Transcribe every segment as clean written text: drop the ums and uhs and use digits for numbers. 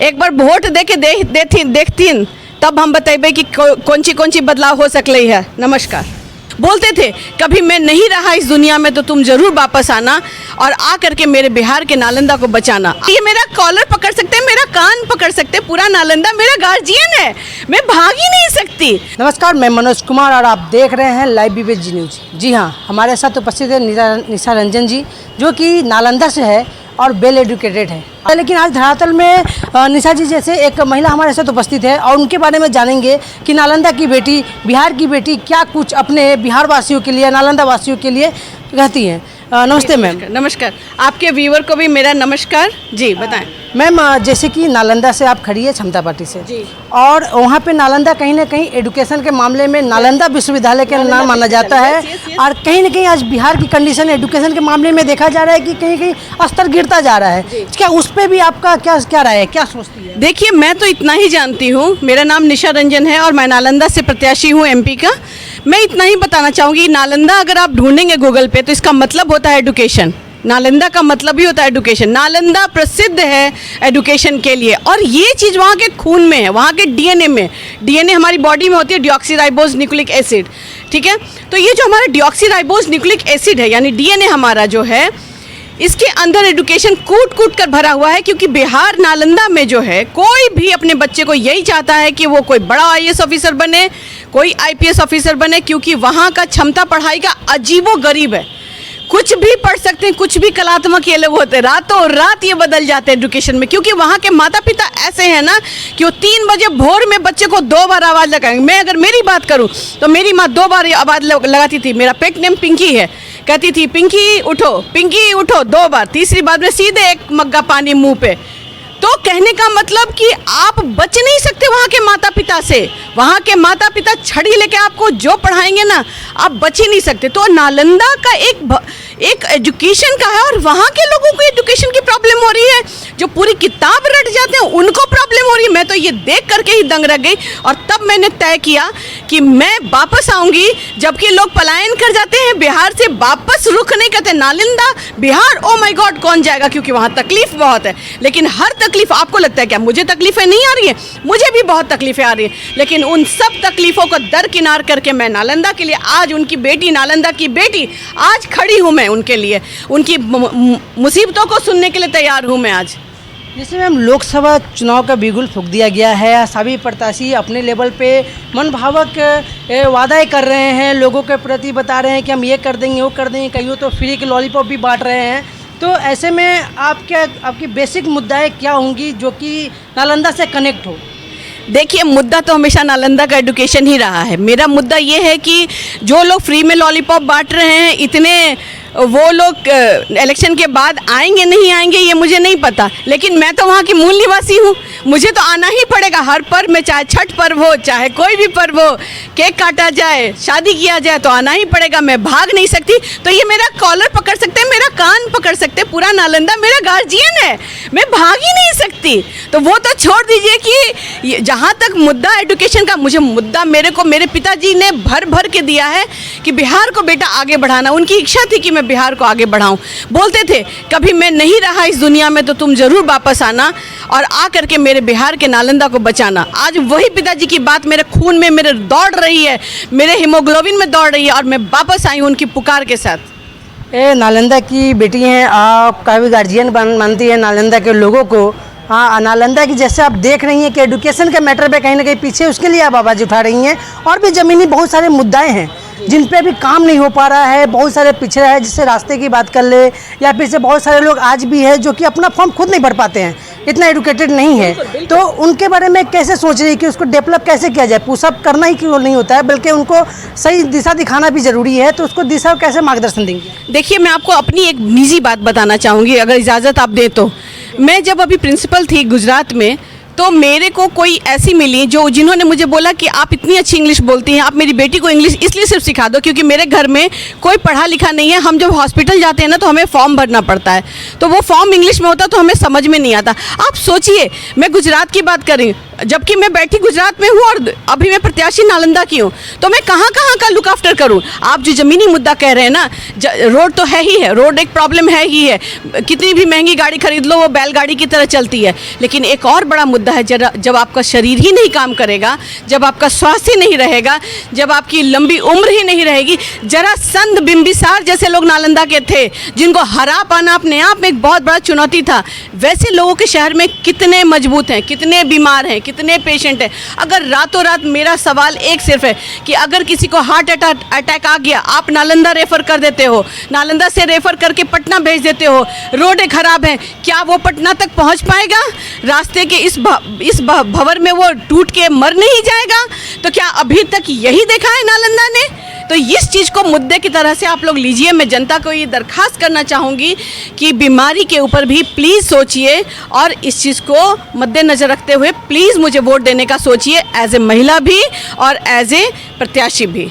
एक बार वोट दे के देखतीन तब हम बतेबे कि कौन सी बदलाव हो सकली है। नमस्कार। बोलते थे कभी मैं नहीं रहा इस दुनिया में तो तुम जरूर वापस आना और आ करके मेरे बिहार के नालंदा को बचाना। ये मेरा कॉलर पकड़ सकते हैं, मेरा कान पकड़ सकते हैं, पूरा नालंदा मेरा गार्जियन है, मैं भाग ही नहीं सकती। नमस्कार, मैं मनोज कुमार और आप देख रहे हैं लाइव बीबीजी न्यूज। जी हाँ, हमारे साथ उपस्थित है निशा रंजन जी, जो कि नालंदा से है और वेल एजुकेटेड है। लेकिन आज धरातल में निशा जी जैसे एक महिला हमारे साथ उपस्थित है और उनके बारे में जानेंगे कि नालंदा की बेटी, बिहार की बेटी क्या कुछ अपने बिहार वासियों के लिए, नालंदा वासियों के लिए कहती हैं। नमस्ते मैम। नमस्कार, आपके व्यूअर को भी मेरा नमस्कार। जी बताएं मैम। जैसे कि नालंदा से आप खड़ी है समता पार्टी से जी, और वहाँ पे नालंदा कहीं ना कहीं एजुकेशन के मामले में नालंदा विश्वविद्यालय के नाम माना जाता है। और कहीं ना कहीं आज बिहार की कंडीशन एजुकेशन के मामले में देखा जा रहा है कि कहीं कहीं स्तर गिरता जा रहा है। क्या उस पर भी आपका क्या राय है, क्या सोचती है? देखिए, मैं तो इतना ही जानती हूँ, मेरा नाम निशा रंजन है और मैं नालंदा से प्रत्याशी हूँ एमपी का। मैं इतना ही बताना चाहूँगी, नालंदा अगर आप ढूंढेंगे गूगल पे तो इसका मतलब होता है एडुकेशन। नालंदा का मतलब ही होता है एडुकेशन। नालंदा प्रसिद्ध है एडुकेशन के लिए और ये चीज़ वहाँ के खून में है, वहाँ के डीएनए में। डीएनए हमारी बॉडी में होती है डिऑक्सीराइबोज न्यूक्लिक एसिड, ठीक है। तो ये जो हमारा डिऑक्सीराइबोज न्यूक्लिक एसिड है, यानी डीएनए हमारा जो है, इसके अंदर एजुकेशन कूट कूट कर भरा हुआ है। क्योंकि बिहार नालंदा में जो है, कोई भी अपने बच्चे को यही चाहता है कि वो कोई बड़ा आईएएस ऑफिसर बने, कोई आईपीएस ऑफिसर बने, क्योंकि वहाँ का क्षमता पढ़ाई का अजीबो गरीब है। कुछ भी पढ़ सकते हैं, कुछ भी कलात्मक ये लोग होते हैं, रातों रात ये बदल जाते हैं एजुकेशन में। क्योंकि वहाँ के माता पिता ऐसे हैं ना कि वो 3 बजे भोर में बच्चे को 2 बार आवाज़ लगाएंगे। मैं अगर मेरी बात करूँ तो मेरी माँ 2 बार आवाज़ लगाती थी। मेरा पेट नेम पिंकी है, कहती थी पिंकी उठो 2 बार, तीसरी बार में सीधे 1 मग्गा पानी मुंह पे। तो कहने का मतलब कि आप बच नहीं सकते वहाँ के माता पिता से। वहाँ के माता पिता छड़ी लेके आपको जो पढ़ाएंगे ना, आप बच ही नहीं सकते। तो नालंदा का एक एजुकेशन का है और वहाँ के लोगों को एजुकेशन की प्रॉब्लम हो रही है। जो पूरी किताब रट जाते हैं उनको प्रॉब्लम हो रही है। मैं तो ये देख करके ही दंग रह गई और तब मैंने तय किया कि मैं वापस आऊँगी। जबकि लोग पलायन कर जाते हैं बिहार से, वापस रुख नहीं करते। Nalanda Bihar, oh my God, कौन जाएगा? क्योंकि वहाँ तकलीफ बहुत है। लेकिन हर तकलीफ, आपको लगता है क्या मुझे तकलीफें नहीं आ रही है? मुझे भी बहुत तकलीफें आ रही है। लेकिन उन सब तकलीफ़ों को दरकिनार करके मैं नालंदा के लिए आज, उनकी बेटी, नालंदा की बेटी, आज खड़ी हूँ। मैं उनके लिए, उनकी मुसीबतों को सुनने के लिए तैयार हूँ मैं आज। जैसे मैम लोकसभा चुनाव का बिगुल फूंक दिया गया है, सभी प्रत्याशी अपने लेवल पे मनभावक वादाएं कर रहे हैं, लोगों के प्रति बता रहे हैं कि हम ये कर देंगे, वो कर देंगे, कहीं तो फ्री के लॉलीपॉप भी बांट रहे हैं। तो ऐसे में आपकी बेसिक मुद्दाएं क्या होंगी जो कि नालंदा से कनेक्ट हो? देखिए, मुद्दा तो हमेशा नालंदा का एजुकेशन ही रहा है। मेरा मुद्दा ये है कि जो लोग फ्री में लॉलीपॉप बांट रहे हैं, इतने वो लोग इलेक्शन के बाद आएंगे नहीं आएंगे ये मुझे नहीं पता। लेकिन मैं तो वहाँ की मूल निवासी हूँ, मुझे तो आना ही पड़ेगा हर पर्व में, चाहे छठ पर्व हो, चाहे कोई भी पर्व हो, केक काटा जाए, शादी किया जाए, तो आना ही पड़ेगा। मैं भाग नहीं सकती। तो ये मेरा कॉलर पकड़ सकते हैं, मेरा कान पकड़ सकते हैं, पूरा नालंदा मेरा गार्जियन है, मैं भाग ही नहीं सकती। तो वो तो छोड़ दीजिए कि जहाँ तक मुद्दा एजुकेशन का, मुझे मुद्दा मेरे पिताजी ने भर के दिया है कि बिहार को बेटा आगे बढ़ाना। उनकी इच्छा थी कि मैं बिहार को आगे बढ़ाऊं। बोलते थे कभी मैं नहीं रहा इस दुनिया में तो तुम जरूर वापस आना और आ करके मेरे बिहार के नालंदा को बचाना। आज वही पिताजी की बात मेरे खून में मेरे दौड़ रही है, मेरे हीमोग्लोबिन में दौड़ रही है और मैं वापस आई हूँ उनकी पुकार के साथ। नालंदा की बेटी हैं आप, काफ़ी गार्जियन मानती है नालंदा के लोगों को। हाँ, नालंदा की जैसे आप देख रही हैं कि एजुकेशन के मैटर पे कहीं ना कहीं पीछे, उसके लिए आप आवाज़ उठा रही हैं। और भी ज़मीनी बहुत सारे मुद्दाएं हैं जिन पे भी काम नहीं हो पा रहा है, बहुत सारे पिछड़ा है। जिससे रास्ते की बात कर ले, या फिर से बहुत सारे लोग आज भी है जो कि अपना फॉर्म खुद नहीं भर पाते हैं, इतना एजुकेटेड नहीं है। तो उनके बारे में कैसे सोच रही है कि उसको डेवलप कैसे किया जाए? पुशअप करना ही क्यों नहीं होता है, बल्कि उनको सही दिशा दिखाना भी ज़रूरी है। तो उसको दिशा कैसे मार्गदर्शन देंगे? देखिए, मैं आपको अपनी एक निजी बात बताना चाहूँगी, अगर इजाज़त आप दें तो। मैं जब अभी प्रिंसिपल थी गुजरात में, तो मेरे को कोई ऐसी मिली जिन्होंने मुझे बोला कि आप इतनी अच्छी इंग्लिश बोलती हैं, आप मेरी बेटी को इंग्लिश इसलिए सिर्फ सिखा दो क्योंकि मेरे घर में कोई पढ़ा लिखा नहीं है। हम जब हॉस्पिटल जाते हैं ना तो हमें फॉर्म भरना पड़ता है, तो वो फॉर्म इंग्लिश में होता तो हमें समझ में नहीं आता। आप सोचिए, मैं गुजरात की बात कर रही हूँ, जबकि मैं बैठी गुजरात में हूँ और अभी मैं प्रत्याशी नालंदा की हूँ, तो मैं कहाँ कहाँ का लुक आफ्टर करूँ। आप जो ज़मीनी मुद्दा कह रहे हैं ना, रोड तो है ही है, रोड एक प्रॉब्लम है ही है, कितनी भी महंगी गाड़ी खरीद लो वो बैलगाड़ी की तरह चलती है। लेकिन एक और बड़ा मुद्दा है, जब आपका शरीर ही नहीं काम करेगा, जब आपका स्वास्थ्य नहीं रहेगा, जब आपकी लंबी उम्र ही नहीं रहेगी। जरा संत बिंबिसार जैसे लोग नालंदा के थे, जिनको हरा पाना अपने आप में एक बहुत बड़ा चुनौती था, वैसे लोगों के शहर में कितने मजबूत हैं, कितने बीमार हैं, कितने पेशेंट हैं। अगर रातों रात, मेरा सवाल एक सिर्फ है कि अगर किसी को हार्ट अटैक आ गया, आप नालंदा रेफर कर देते हो, नालंदा से रेफर करके पटना भेज देते हो, रोडें खराब हैं, क्या वो पटना तक पहुंच पाएगा? रास्ते के इस भंवर में वो टूट के मर नहीं जाएगा? तो क्या अभी तक यही देखा है नालंदा ने? तो इस चीज़ को मुद्दे की तरह से आप लोग लीजिए। मैं जनता को ये दरख्वास्त करना चाहूँगी कि बीमारी के ऊपर भी प्लीज़ सोचिए और इस चीज़ को मद्देनज़र रखते हुए प्लीज़ मुझे वोट देने का सोचिए, एज ए महिला भी और एज ए प्रत्याशी भी।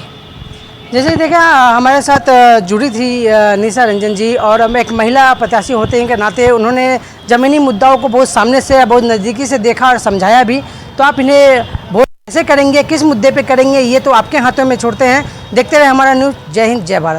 जैसे देखा हमारे साथ जुड़ी थी निशा रंजन जी, और हम एक महिला प्रत्याशी होते हैं के नाते उन्होंने ज़मीनी मुद्दाओं को बहुत सामने से, बहुत नज़दीकी से देखा और समझाया भी। तो आप इन्हें वोट कैसे करेंगे, किस मुद्दे पे करेंगे, ये तो आपके हाथों में छोड़ते हैं। देखते रहे हमारा न्यूज़। जय हिंद, जय भारत।